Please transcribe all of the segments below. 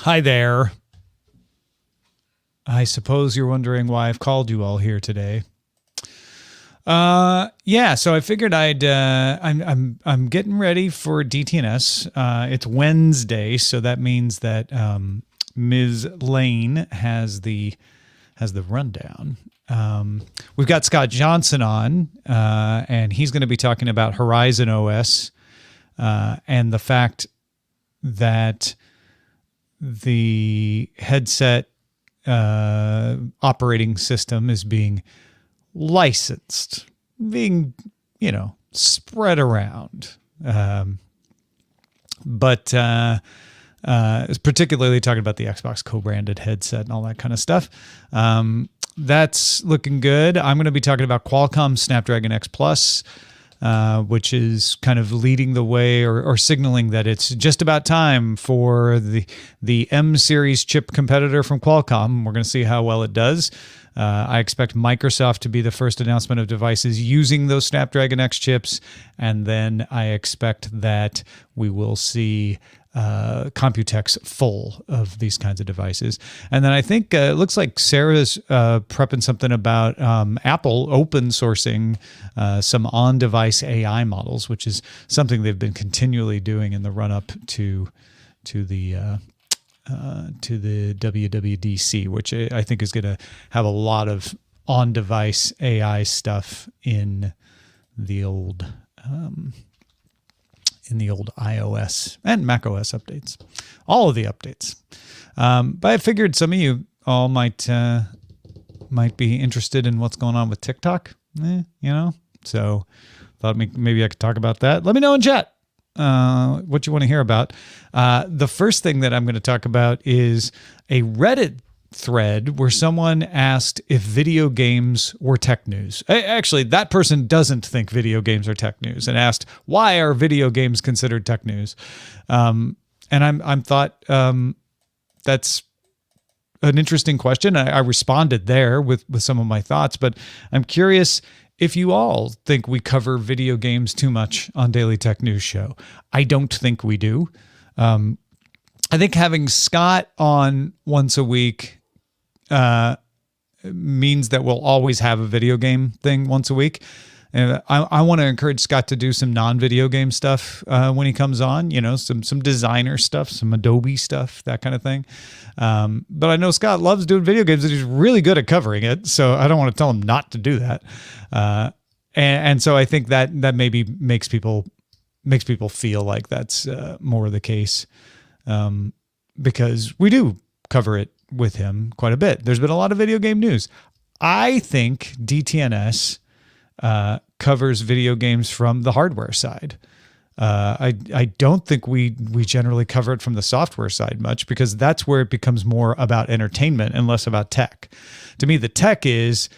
Hi there. I suppose you're wondering why I've called you all here today. Yeah, so I figured I'm getting ready for DTNS. It's Wednesday, so that means that Ms. Lane has the rundown. We've got Scott Johnson on, and he's going to be talking about Horizon OS and the fact that the headset operating system is being licensed, being, spread around. But it's particularly talking about the Xbox co-branded headset and all that kind of stuff. That's looking good. I'm going to be talking about Qualcomm Snapdragon X Plus, which is kind of leading the way or signaling that it's just about time for the M series chip competitor from Qualcomm. We're going to see how well it does. I expect Microsoft to be the first announcement of devices using those Snapdragon X chips, and then I expect that we will see Computex full of these kinds of devices. And then I think it looks like Sarah's prepping something about Apple open sourcing some on-device AI models, which is something they've been continually doing in the run-up to the WWDC, which I think is going to have a lot of on-device AI stuff in the old iOS and macOS updates, all of the updates. But I figured some of you all might be interested in what's going on with TikTok, so thought maybe I could talk about that. Let me know in chat what you want to hear about. The first thing that I'm going to talk about is a Reddit thread where someone asked if video games were tech news. Actually, that person doesn't think video games are tech news and asked, why are video games considered tech news? And I'm thought that's an interesting question. I responded there with some of my thoughts, but I'm curious if you all think we cover video games too much on Daily Tech News Show. I don't think we do. I think having Scott on once a week means that we'll always have a video game thing once a week. And I want to encourage Scott to do some non-video game stuff when he comes on, some designer stuff, some Adobe stuff, that kind of thing. But I know Scott loves doing video games and he's really good at covering it. So I don't want to tell him not to do that. And so I think that maybe makes people feel like that's more the case, because we do cover it with him quite a bit. There's been a lot of video game news. I think DTNS covers video games from the hardware side. I don't think we generally cover it from the software side much, because that's where it becomes more about entertainment and less about tech. To me, the tech is,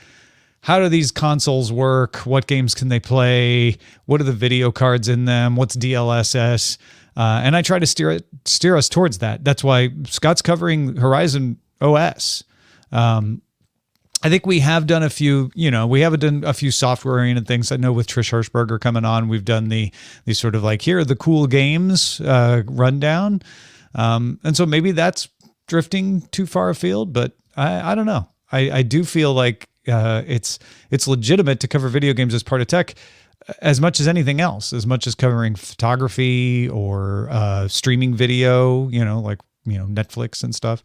how do these consoles work? What games can they play? What are the video cards in them? What's DLSS? And I try to steer us towards that. That's why Scott's covering Horizon OS. I think we have done a few, we have done a few software-oriented things. I know with Trish Hirschberger coming on, we've done the sort of like, here are the cool games rundown. And so maybe that's drifting too far afield, but I don't know. I do feel like it's legitimate to cover video games as part of tech, as much as anything else, as much as covering photography or streaming video, like Netflix and stuff.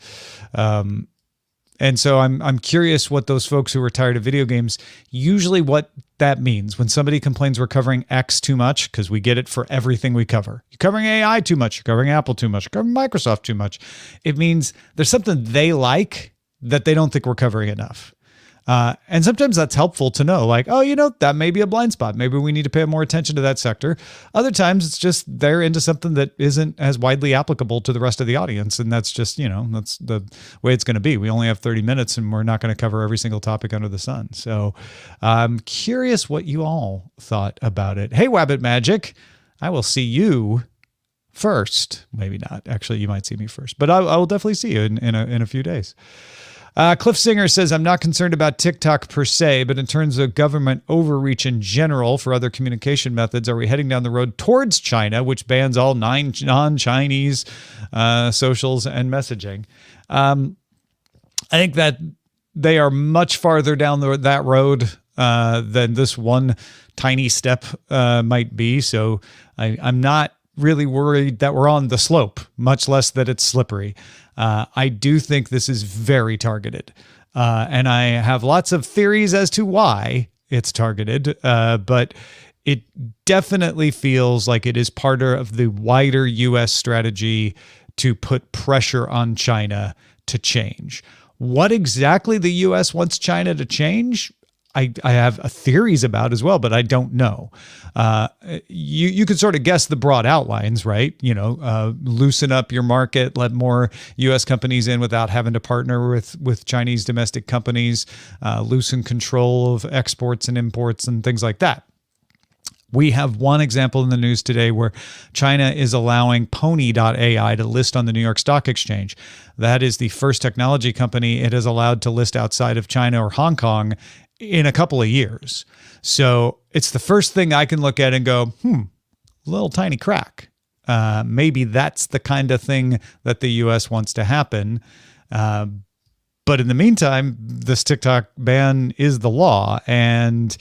And so I'm curious what those folks who are tired of video games, usually what that means when somebody complains we're covering X too much, because we get it for everything we cover. You're covering AI too much. You're covering Apple too much. You're covering Microsoft too much. It means there's something they like that they don't think we're covering enough. And sometimes that's helpful to know, like, that may be a blind spot. Maybe we need to pay more attention to that sector. Other times it's just they're into something that isn't as widely applicable to the rest of the audience. And that's just, that's the way it's going to be. We only have 30 minutes and we're not going to cover every single topic under the sun. So I'm curious what you all thought about it. Hey, Wabbit Magic, I will see you first. Maybe not. Actually, you might see me first, but I will definitely see you in a few days. Cliff Singer says, I'm not concerned about TikTok per se, but in terms of government overreach in general for other communication methods, are we heading down the road towards China, which bans all non-Chinese socials and messaging? I think that they are much farther down that road than this one tiny step might be. So I'm not really worried that we're on the slope, much less that it's slippery. I do think this is very targeted. And I have lots of theories as to why it's targeted, but it definitely feels like it is part of the wider U.S. strategy to put pressure on China to change. What exactly the U.S. wants China to change, I have theories about as well, but I don't know. You could sort of guess the broad outlines, right? Loosen up your market, let more U.S. companies in without having to partner with Chinese domestic companies, loosen control of exports and imports and things like that. We have one example in the news today where China is allowing Pony.ai to list on the New York Stock Exchange. That is the first technology company it has allowed to list outside of China or Hong Kong in a couple of years. So it's the first thing I can look at and go, little tiny crack. Maybe that's the kind of thing that the U.S. wants to happen. But in the meantime, this TikTok ban is the law, and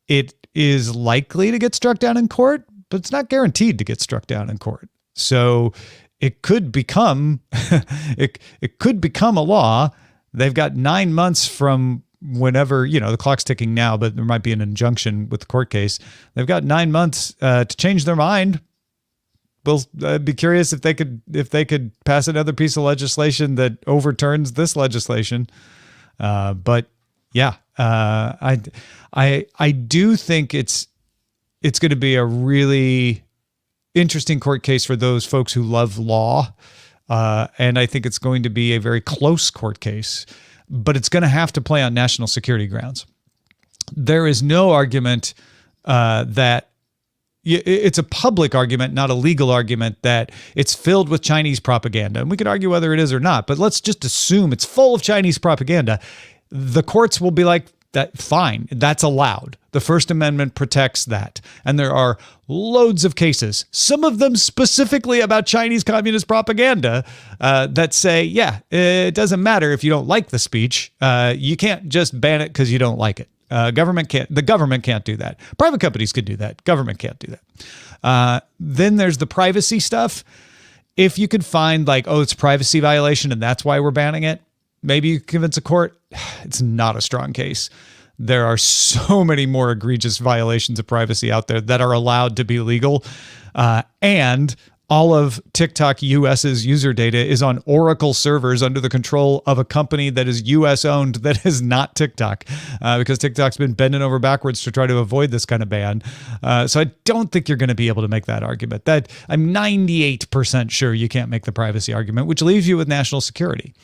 it is likely to get struck down in court, but it's not guaranteed to get struck down in court. So it could become it could become a law. They've got 9 months from whenever, the clock's ticking now, but there might be an injunction with the court case. They've got 9 months to change their mind. We'll be curious if they could pass another piece of legislation that overturns this legislation. But yeah, I do think it's going to be a really interesting court case for those folks who love law. And I think it's going to be a very close court case, but it's going to have to play on national security grounds. There is no argument that it's a public argument, not a legal argument, that it's filled with Chinese propaganda. And we could argue whether it is or not, but let's just assume it's full of Chinese propaganda. The courts will be like, that fine, that's allowed. The First Amendment protects that. And there are loads of cases, some of them specifically about Chinese communist propaganda, that say, yeah, it doesn't matter if you don't like the speech. You can't just ban it because you don't like it. The government can't do that. Private companies could do that. Government can't do that. Then there's the privacy stuff. If you could find it's a privacy violation and that's why we're banning it, maybe you convince a court. It's not a strong case. There are so many more egregious violations of privacy out there that are allowed to be legal. And all of TikTok US's user data is on Oracle servers under the control of a company that is US owned that is not TikTok, because TikTok's been bending over backwards to try to avoid this kind of ban. So I don't think you're going to be able to make that argument. That I'm 98% sure you can't make the privacy argument, which leaves you with national security.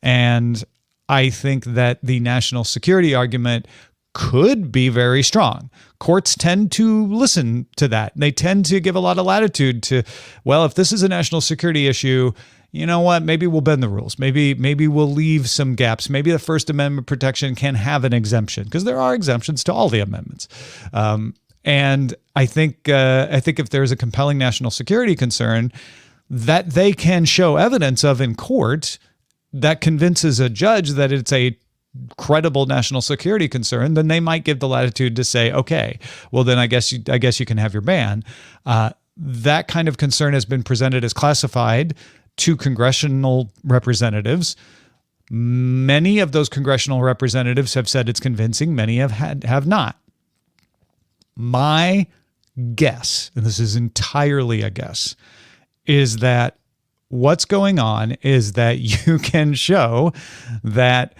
And I think that the national security argument could be very strong. Courts tend to listen to that. They tend to give a lot of latitude to, well, if this is a national security issue, you know what, maybe we'll bend the rules. Maybe we'll leave some gaps. Maybe the First Amendment protection can have an exemption, because there are exemptions to all the amendments. And I think if there's a compelling national security concern that they can show evidence of in court that convinces a judge that it's a credible national security concern, then they might give the latitude to say, okay, well then I guess you can have your ban. That kind of concern has been presented as classified to congressional representatives. Many of those congressional representatives have said it's convincing. Many have not. My guess, and this is entirely a guess, is that what's going on is that you can show that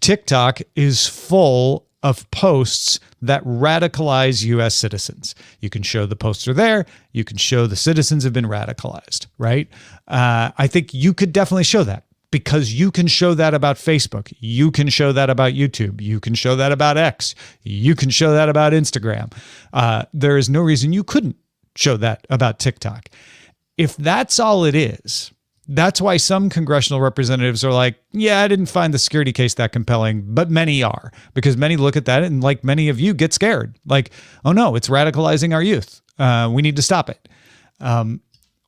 TikTok is full of posts that radicalize U.S. citizens. You can show the posts are there. You can show the citizens have been radicalized, right? I think you could definitely show that, because you can show that about Facebook. You can show that about YouTube. You can show that about X. You can show that about Instagram. There is no reason you couldn't show that about TikTok. If that's all it is, That's why some congressional representatives are like, yeah, I didn't find the security case that compelling, but many are, because many look at that and, like many of you, get scared. Like, oh no, it's radicalizing our youth. We need to stop it.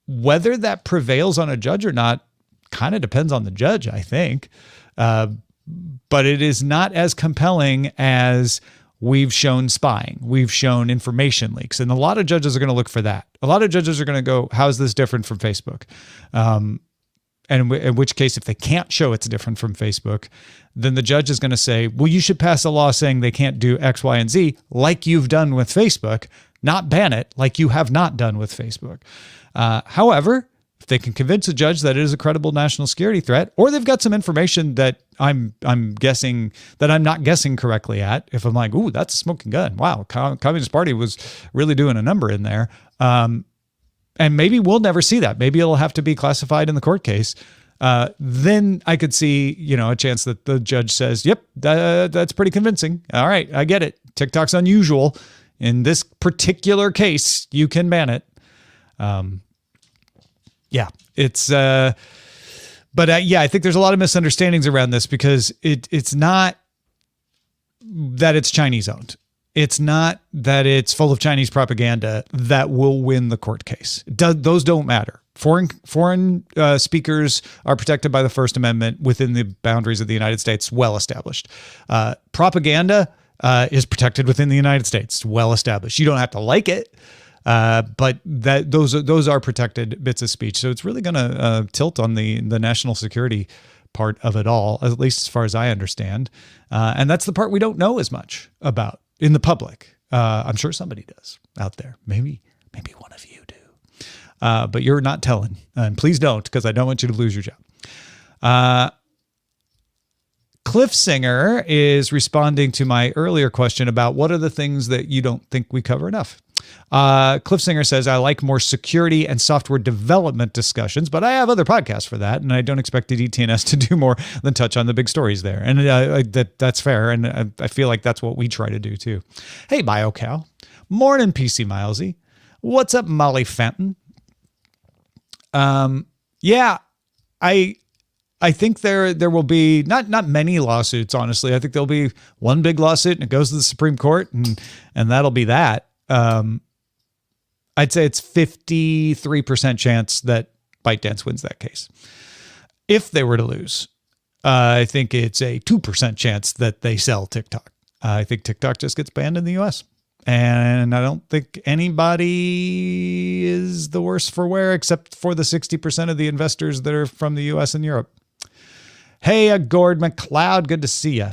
Whether that prevails on a judge or not kind of depends on the judge, I think. But it is not as compelling as we've shown spying. We've shown information leaks. And a lot of judges are going to look for that. A lot of judges are going to go, how's this different from Facebook? And in which case, if they can't show it's different from Facebook, then the judge is going to say, well, you should pass a law saying they can't do X, Y, and Z like you've done with Facebook, not ban it like you have not done with Facebook. However, if they can convince a judge that it is a credible national security threat, or they've got some information that I'm guessing that I'm not guessing correctly at, if I'm like, ooh, that's a smoking gun. Wow, Communist Party was really doing a number in there. And maybe we'll never see that. Maybe it'll have to be classified in the court case. Then I could see, a chance that the judge says, yep, that's pretty convincing. All right, I get it. TikTok's unusual. In this particular case, you can ban it. Yeah, it's, I think there's a lot of misunderstandings around this, because it's not that it's Chinese owned. It's not that it's full of Chinese propaganda that will win the court case. Those don't matter. Foreign speakers are protected by the First Amendment within the boundaries of the United States, well established. Propaganda is protected within the United States, well established. You don't have to like it, but those are protected bits of speech. So it's really going to tilt on the national security part of it all, at least as far as I understand. And that's the part we don't know as much about in the public. I'm sure somebody does out there. Maybe one of you do. But you're not telling. And please don't, because I don't want you to lose your job. Cliff Singer is responding to my earlier question about what are the things that you don't think we cover enough. Cliff Singer says, I like more security and software development discussions, but I have other podcasts for that, and I don't expect the DTNS to do more than touch on the big stories there. And that's fair, and I feel like that's what we try to do too. Hey, BioCow. Morning, PC Milesy. What's up, Molly Fenton? Yeah, I think there will be not many lawsuits, honestly. I think there'll be one big lawsuit and it goes to the Supreme Court, and that'll be that. I'd say it's 53% chance that ByteDance wins that case. If they were to lose, I think it's a 2% chance that they sell TikTok. I think TikTok just gets banned in the US. And I don't think anybody is the worse for wear except for the 60% of the investors that are from the US and Europe. Hey, Gord McLeod, good to see you.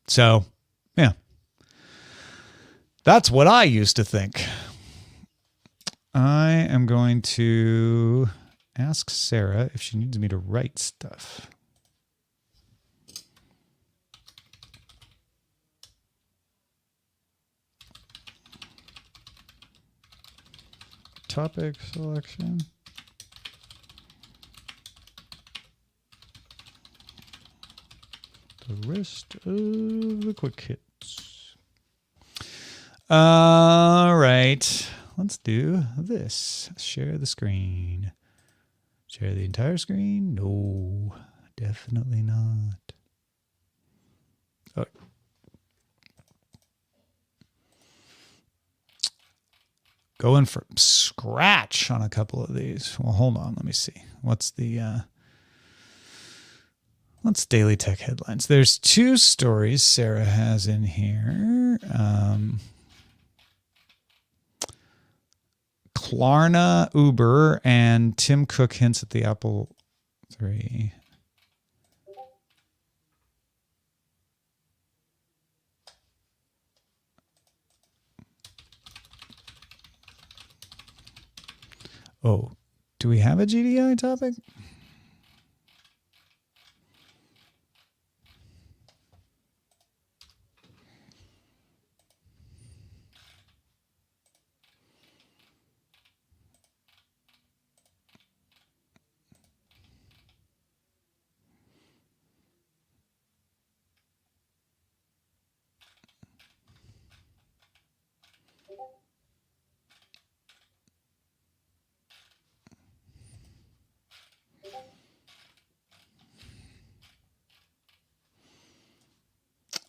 So, yeah. That's what I used to think. I am going to ask Sarah if she needs me to write stuff. Topic selection. The rest of the quick hits. All right. Let's do this. Share the screen. Share the entire screen? No, definitely not. Oh. Going from scratch on a couple of these. Well, hold on. Let me see. What's Daily Tech Headlines? There's two stories Sarah has in here. Klarna, Uber, and Tim Cook hints at the Apple III. Oh, do we have a GDI topic?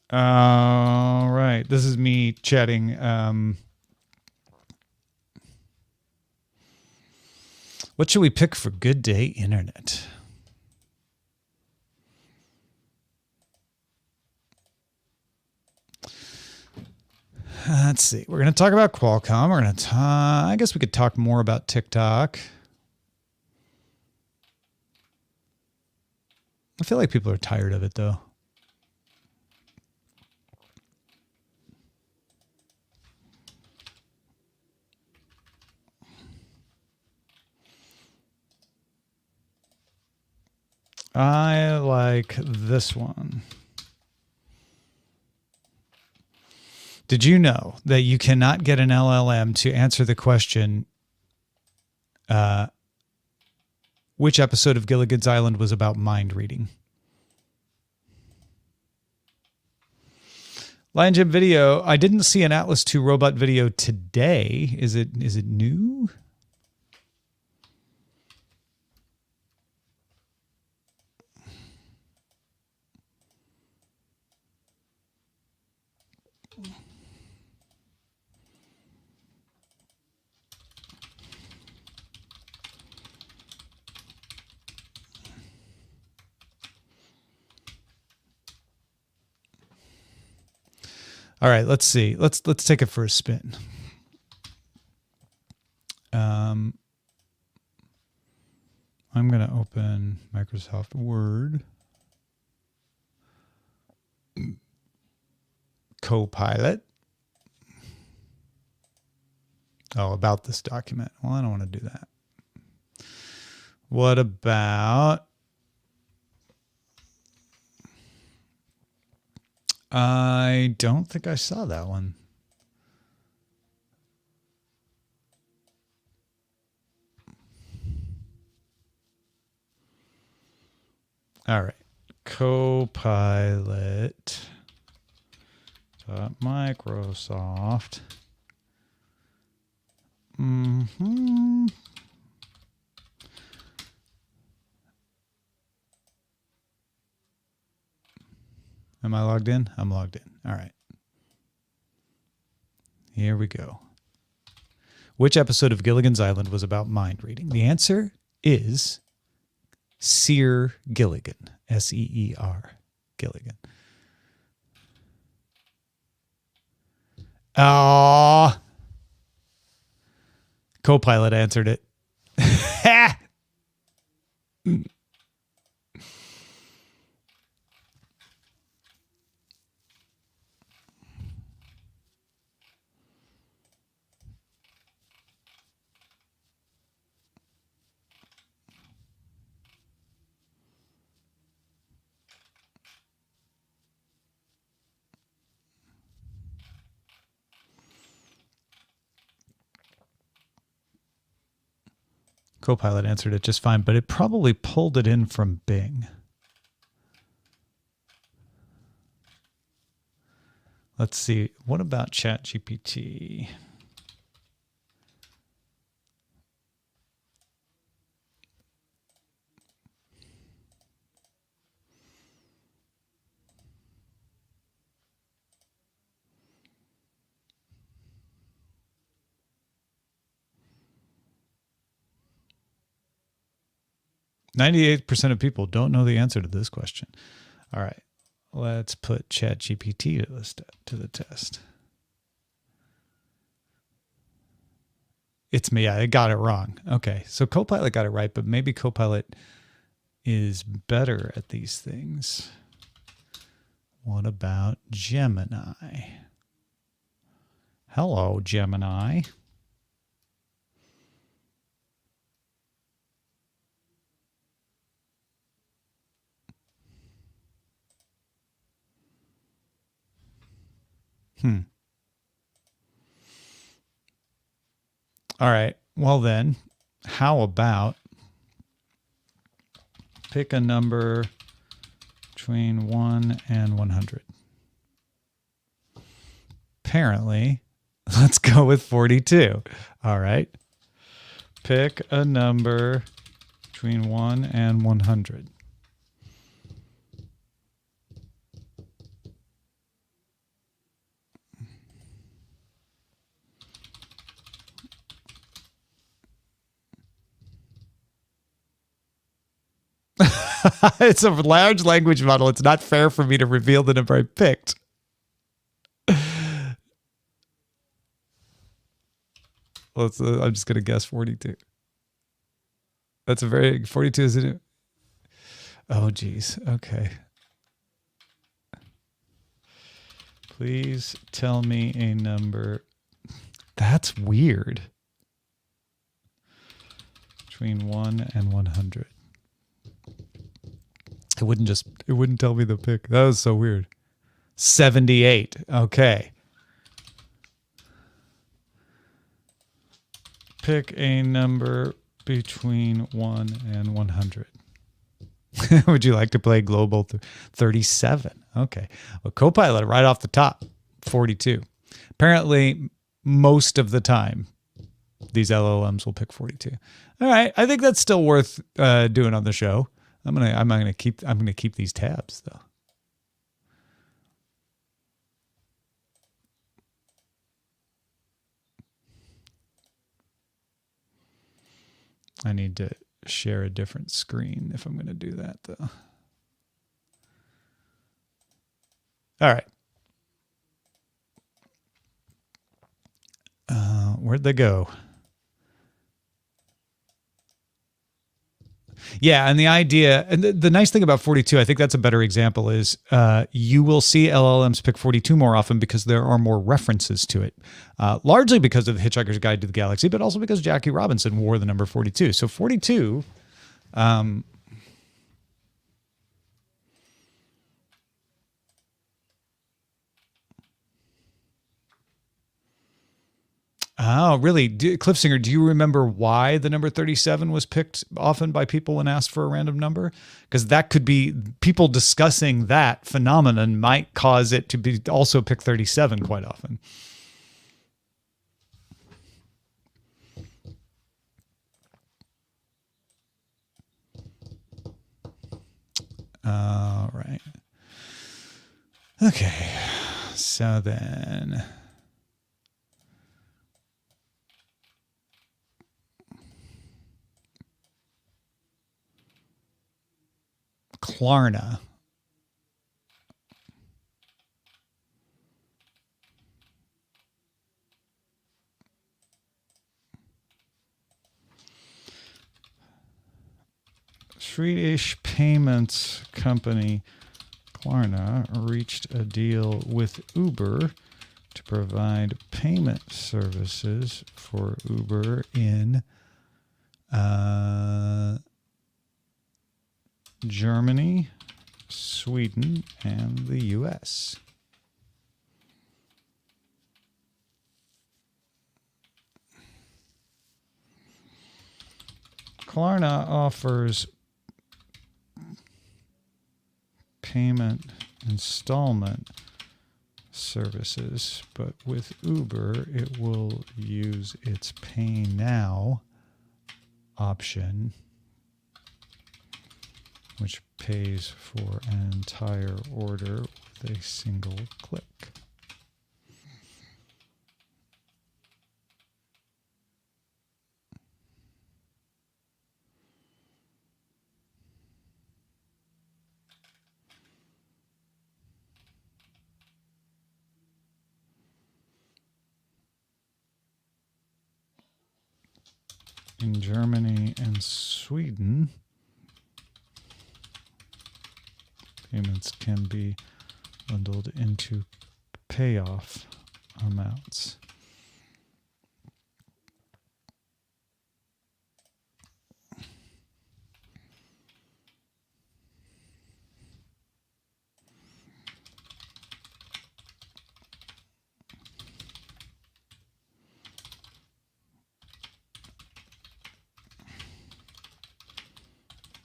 All right. This is me chatting. What should we pick for Good Day Internet? Let's see. We're going to talk about Qualcomm. We're going to talk, I guess we could talk more about TikTok. I feel like people are tired of it, though. I like this one. Did you know that you cannot get an LLM to answer the question, which episode of Gilligan's Island was about mind reading? Lion Jim video. I didn't see an Atlas 2 robot video today. Is it new? All right, let's see. Let's take it for a spin. I'm going to open Microsoft Word. Copilot. Oh, about this document. Well, I don't want to do that. What about... I don't think I saw that one. All right. Copilot. Microsoft. Mm-hmm. Am I logged in? I'm logged in. All right. Here we go. Which episode of Gilligan's Island was about mind reading? The answer is Seer Gilligan. S-E-E-R. Gilligan. Oh. Copilot answered it. Copilot answered it just fine, but it probably pulled it in from Bing. Let's see. What about ChatGPT? %98 of people don't know the answer to this question. All right. Let's put ChatGPT to the test. It's me. I got it wrong. Okay. So Copilot got it right, but maybe Copilot is better at these things. What about Gemini? Hello, Gemini. All right. Well then, how about pick a number between 1 and 100? Apparently, let's go with 42. All right. Pick a number between 1 and 100. It's a large language model. It's not fair for me to reveal the number I picked. I'm just going to guess 42. That's a very 42, isn't it? Oh, geez. Okay. Please tell me a number. That's weird. Between 1 and 100. It wouldn't tell me the pick. That was so weird. 78. Okay. Pick a number between 1 and 100. Would you like to play Global 37? Okay. Well, Copilot right off the top, 42. Apparently, most of the time, these LLMs will pick 42. All right. I think that's still worth doing on the show. I'm gonna keep these tabs though. I need to share a different screen if I'm going to do that, though. All right. Where'd they go? Yeah, and the idea, and the nice thing about 42, I think that's a better example, is you will see LLMs pick 42 more often because there are more references to it, largely because of the Hitchhiker's Guide to the Galaxy, but also because Jackie Robinson wore the number 42. So 42... Oh, really? Cliffsinger, do you remember why the number 37 was picked often by people when asked for a random number? Because that could be people discussing that phenomenon might cause it to be also pick 37 quite often. All right. Okay. So then... Klarna. Swedish payments company Klarna reached a deal with Uber to provide payment services for Uber in Germany, Sweden, and the US. Klarna offers payment installment services, but with Uber, it will use its Pay Now option, which pays for an entire order with a single click. In Germany and Sweden, payments can be bundled into payoff amounts.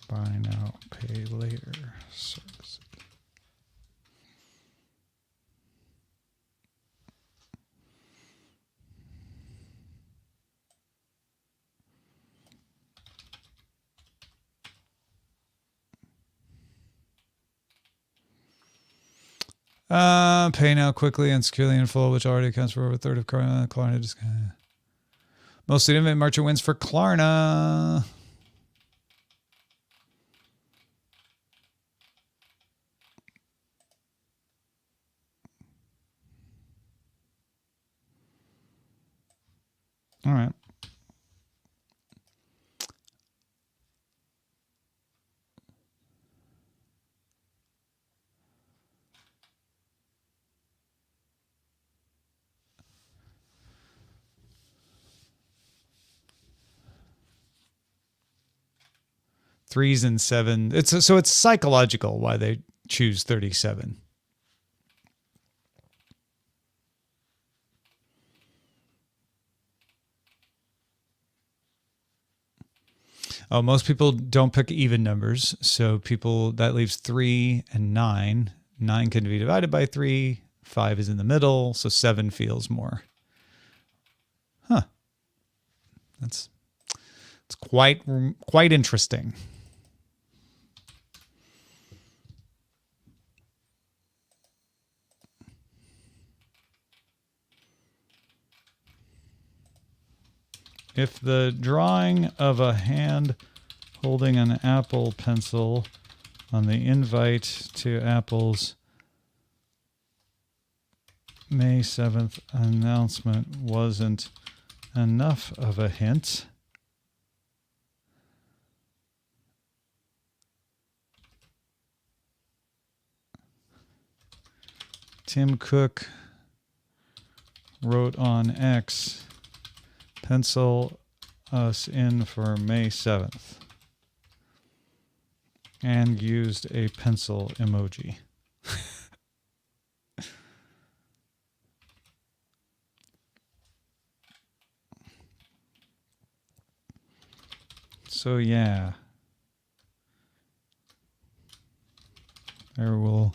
Buy now, pay later services. Pay now quickly and securely in full, which already accounts for over a third of Klarna. Most significant merchant wins for Klarna. All right. Threes and seven. So it's psychological why they choose 37. Oh, most people don't pick even numbers. So that leaves 3 and 9. 9 can be divided by 3. 5 is in the middle. So 7 feels more. Huh. It's quite interesting. If the drawing of a hand holding an Apple pencil on the invite to Apple's May 7th announcement wasn't enough of a hint, Tim Cook wrote on X, pencil us in for May 7th, and used a pencil emoji. So yeah, there will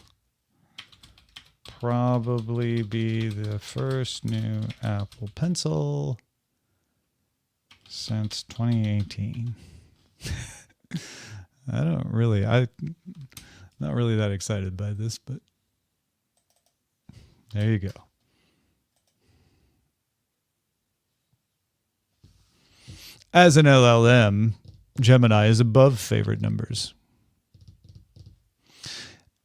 probably be the first new Apple Pencil since 2018. I'm not really that excited by this, but there you go. As an LLM, Gemini is above favorite numbers.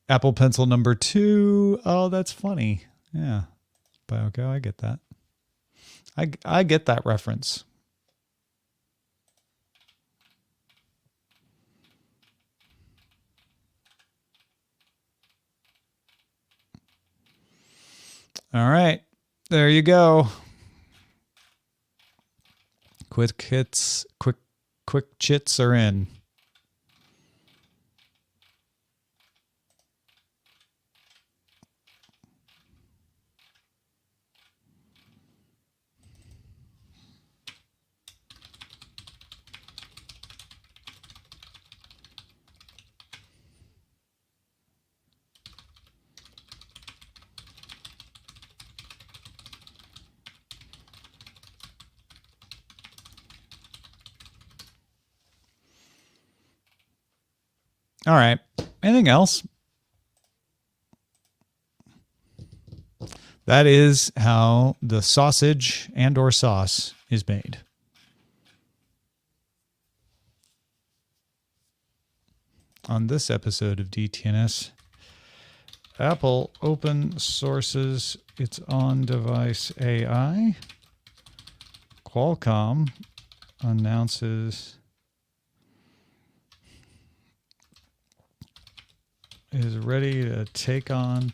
Apple Pencil number 2. Oh, that's funny. Yeah. But okay, I get that. I get that reference. All right. There you go. Quick chits are in. All right. Anything else? That is how the sausage and/or sauce is made. On this episode of DTNS, Apple open sources its on-device AI. Qualcomm announces is ready to take on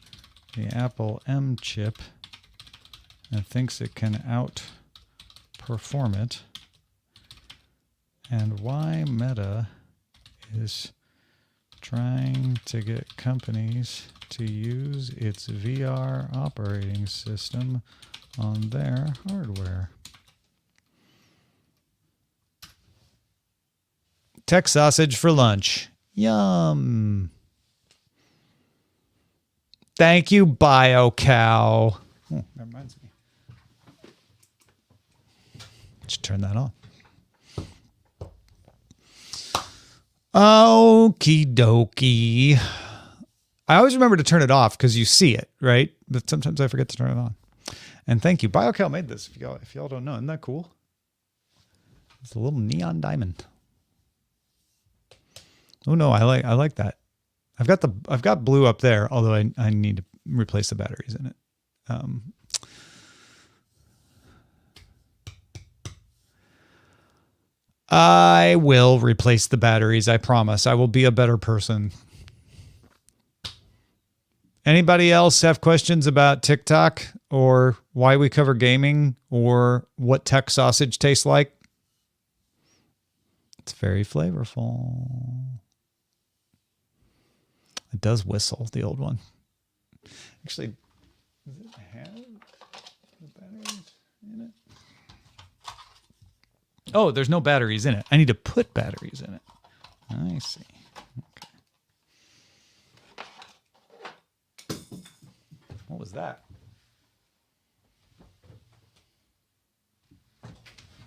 the Apple M chip and thinks it can outperform it, and why Meta is trying to get companies to use its VR operating system on their hardware. Tech sausage for lunch. Yum. Thank you, BioCow. Oh, that reminds me. Let's turn that on. Okie dokie. I always remember to turn it off because you see it, right? But sometimes I forget to turn it on. And thank you. BioCow made this, if y'all don't know. Isn't that cool? It's a little neon diamond. Oh no, I like that. I've got blue up there, although I need to replace the batteries in it. I will replace the batteries. I promise. I will be a better person. Anybody else have questions about TikTok or why we cover gaming or what tech sausage tastes like? It's very flavorful. It does whistle, the old one. Actually, does it have the batteries in it? Oh, there's no batteries in it. I need to put batteries in it. I see. Okay. What was that?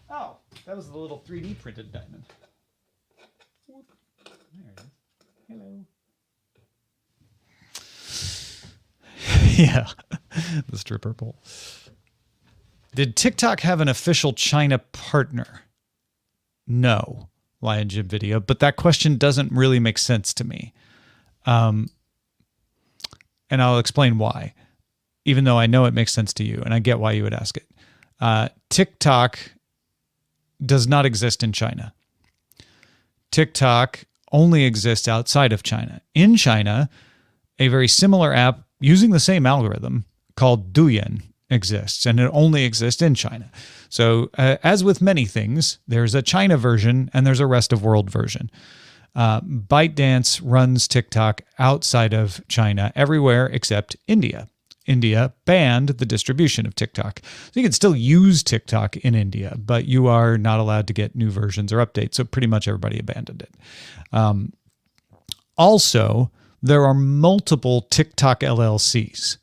Oh, that was the little 3D printed diamond. Whoop. There it is. Hello. Yeah, the stripper pole. Did TikTok have an official China partner? No, Lion Jim Video, but that question doesn't really make sense to me. And I'll explain why, even though I know it makes sense to you, and I get why you would ask it. TikTok does not exist in China. TikTok only exists outside of China. In China, a very similar app using the same algorithm called Douyin exists, and it only exists in China. So as with many things, there's a China version and there's a rest of world version. ByteDance runs TikTok outside of China everywhere except India. India banned the distribution of TikTok. So you can still use TikTok in India, but you are not allowed to get new versions or updates. So pretty much everybody abandoned it. Also, there are multiple TikTok LLCs.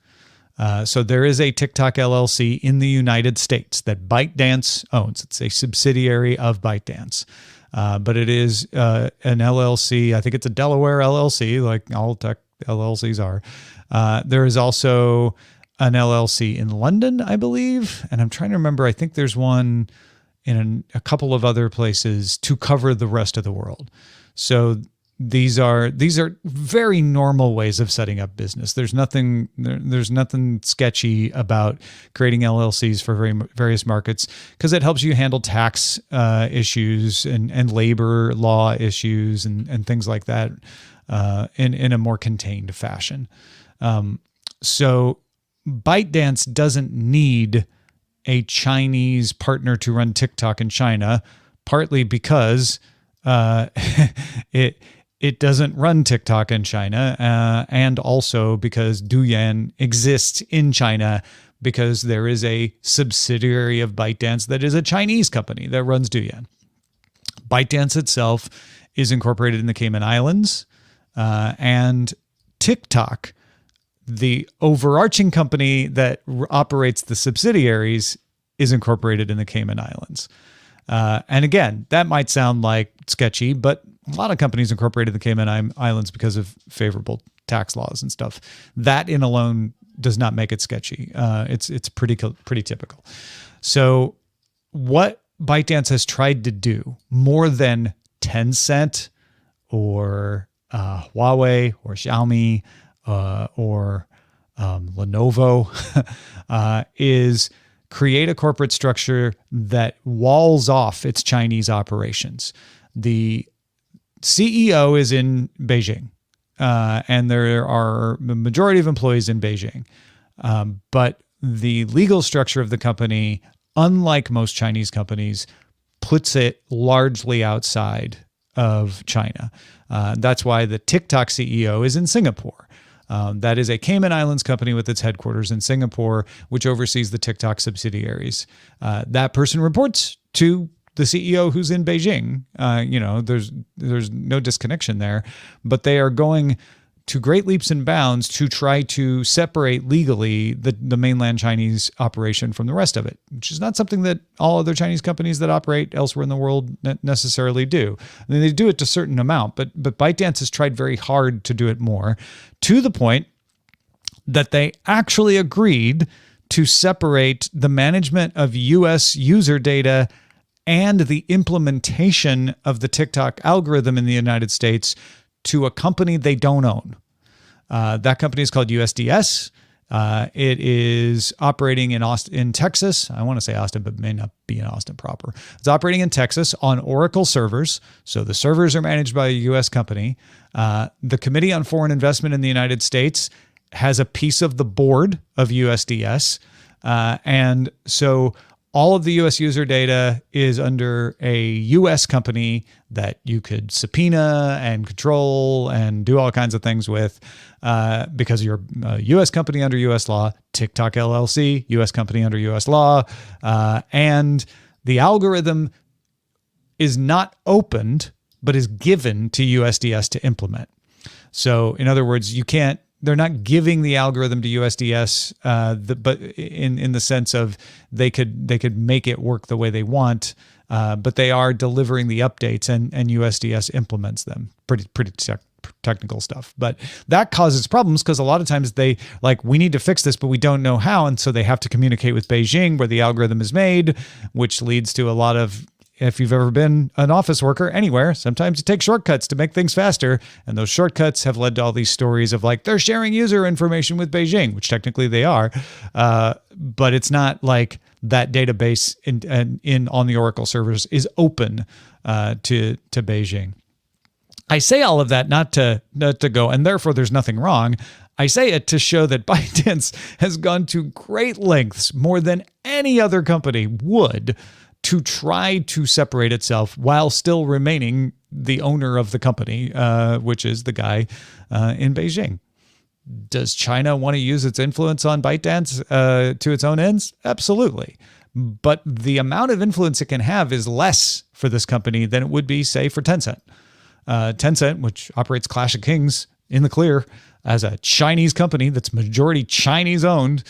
So there is a TikTok LLC in the United States that ByteDance owns. It's a subsidiary of ByteDance. But it is an LLC. I think it's a Delaware LLC, like all tech LLCs are. There is also an LLC in London, I believe. And I'm trying to remember, I think there's one in a couple of other places to cover the rest of the world. So these are very normal ways of setting up business. There's nothing sketchy about creating LLCs for various markets because it helps you handle tax issues and labor law issues and things like that in a more contained fashion. So ByteDance doesn't need a Chinese partner to run TikTok in China, partly because it doesn't run TikTok in China, and also because Douyin exists in China because there is a subsidiary of ByteDance that is a Chinese company that runs Douyin. ByteDance itself is incorporated in the Cayman Islands, and TikTok, the overarching company that operates the subsidiaries, is incorporated in the Cayman Islands. And again, that might sound like sketchy, but a lot of companies incorporated the Cayman Islands because of favorable tax laws and stuff. That in alone does not make it sketchy. It's pretty typical. So what ByteDance has tried to do more than Tencent or Huawei or Xiaomi or Lenovo is create a corporate structure that walls off its Chinese operations. The CEO is in Beijing, and there are the majority of employees in Beijing. But the legal structure of the company, unlike most Chinese companies, puts it largely outside of China. That's why the TikTok CEO is in Singapore. That is a Cayman Islands company with its headquarters in Singapore, which oversees the TikTok subsidiaries. That person reports to the CEO who's in Beijing. There's no disconnection there, but they are going to great leaps and bounds to try to separate legally the mainland Chinese operation from the rest of it, which is not something that all other Chinese companies that operate elsewhere in the world necessarily do. I mean, they do it to a certain amount, but ByteDance has tried very hard to do it more, to the point that they actually agreed to separate the management of U.S. user data and the implementation of the TikTok algorithm in the United States to a company they don't own. That company is called USDS, It is operating in Austin, Texas. I want to say Austin, but may not be in Austin proper. It's operating in Texas on Oracle servers. So the servers are managed by a U.S. company. The Committee on Foreign Investment in the United States has a piece of the board of USDS. And so all of the U.S. user data is under a U.S. company that you could subpoena and control and do all kinds of things with because you're a U.S. company under U.S. law, TikTok LLC, U.S. company under U.S. law, and the algorithm is not opened, but is given to USDS to implement. So in other words, they're not giving the algorithm to USDS, but in the sense of they could make it work the way they want, but they are delivering the updates and USDS implements them. Pretty technical stuff, but that causes problems because a lot of times we need to fix this, but we don't know how, and so they have to communicate with Beijing where the algorithm is made, which leads to a lot of. If you've ever been an office worker anywhere, sometimes you take shortcuts to make things faster. And those shortcuts have led to all these stories of they're sharing user information with Beijing, which technically they are. But it's not like that database on the Oracle servers is open to Beijing. I say all of that not to go, and therefore there's nothing wrong. I say it to show that ByteDance has gone to great lengths, more than any other company would, to try to separate itself while still remaining the owner of the company, which is the guy in Beijing. Does China want to use its influence on ByteDance to its own ends? Absolutely. But the amount of influence it can have is less for this company than it would be, say, for Tencent. Tencent, which operates Clash of Kings in the clear as a Chinese company that's majority Chinese owned,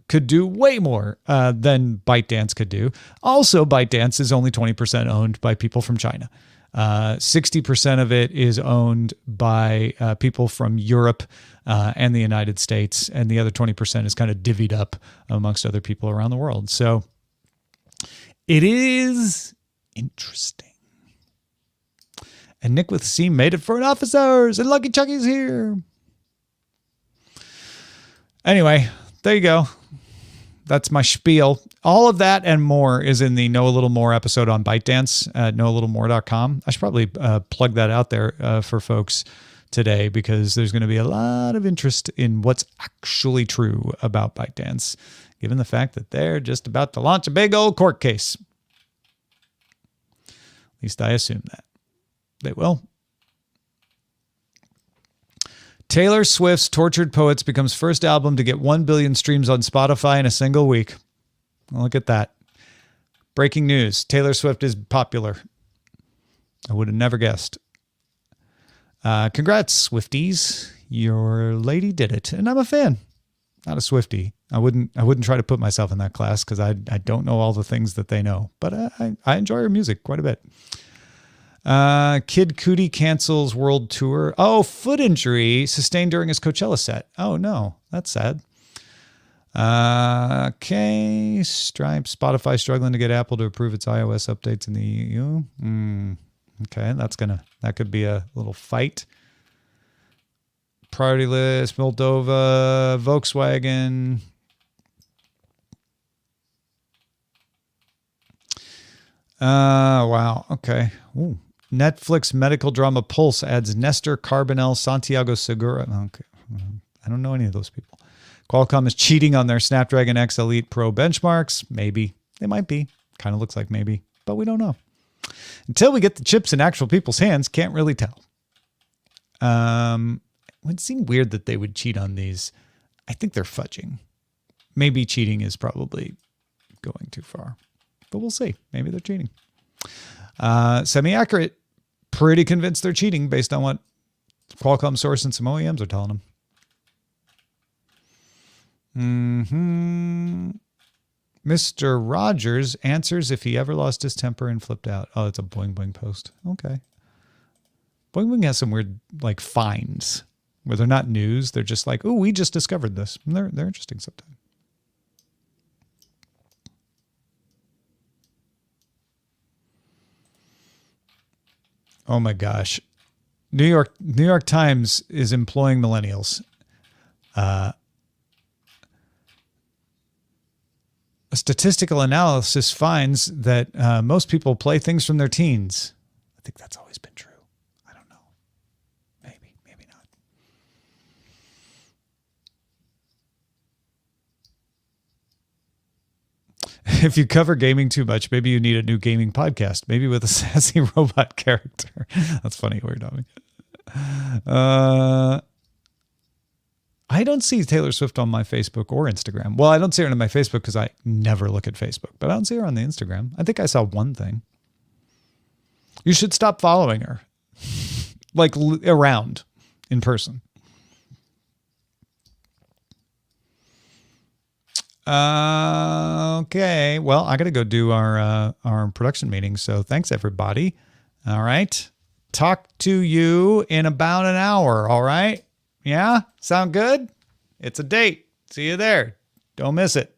could do way more than ByteDance could do. Also, ByteDance is only 20% owned by people from China. 60% of it is owned by people from Europe and the United States, and the other 20% is kind of divvied up amongst other people around the world. So it is interesting. And Nick with C made it for an office hours, and Lucky Chucky's here. Anyway, there you go. That's my spiel. All of that and more is in the Know a Little More episode on ByteDance at knowalittlemore.com. I should probably plug that out there for folks today because there's going to be a lot of interest in what's actually true about ByteDance, given the fact that they're just about to launch a big old court case. At least I assume that. They will. Taylor Swift's Tortured Poets becomes first album to get 1 billion streams on Spotify in a single week. Look at that. Breaking news. Taylor Swift is popular. I would have never guessed. Congrats, Swifties. Your lady did it. And I'm a fan. Not a Swiftie. I wouldn't try to put myself in that class because I don't know all the things that they know. But I enjoy her music quite a bit. Kid Cudi cancels world tour. Oh, foot injury sustained during his Coachella set. Oh no, that's sad. Okay, Stripe. Spotify struggling to get Apple to approve its iOS updates in the EU. Okay, that could be a little fight. Priority list, Moldova, Volkswagen. Wow. Okay. Ooh. Netflix medical drama Pulse adds Nestor Carbonell, Santiago Segura. Okay. I don't know any of those people. Qualcomm is cheating on their Snapdragon X Elite Pro benchmarks. Maybe. They might be. Kind of looks like maybe, but we don't know. Until we get the chips in actual people's hands, can't really tell. It would seem weird that they would cheat on these. I think they're fudging. Maybe cheating is probably going too far, but we'll see. Maybe they're cheating. Semi-accurate. Pretty convinced they're cheating based on what Qualcomm source and some OEMs are telling them. Mr. Rogers answers if he ever lost his temper and flipped out. Oh, it's a Boing Boing post. Okay. Boing Boing has some weird finds where they're not news. They're just like, oh, we just discovered this. And they're interesting sometimes. Oh my gosh. New York Times is employing millennials. a statistical analysis finds that most people play things from their teens. I think that's always been true. I don't know. Maybe not. If you cover gaming too much, maybe you need a new gaming podcast, maybe with a sassy robot character. That's funny, weird on me. I don't see Taylor Swift on my Facebook or Instagram. Well, I don't see her on my Facebook because I never look at Facebook, but I don't see her on the Instagram. I think I saw one thing. You should stop following her, like around in person. Okay. Well, I got to go do our production meeting. So thanks, everybody. All right. Talk to you in about an hour. All right. Yeah? Sound good? It's a date. See you there. Don't miss it.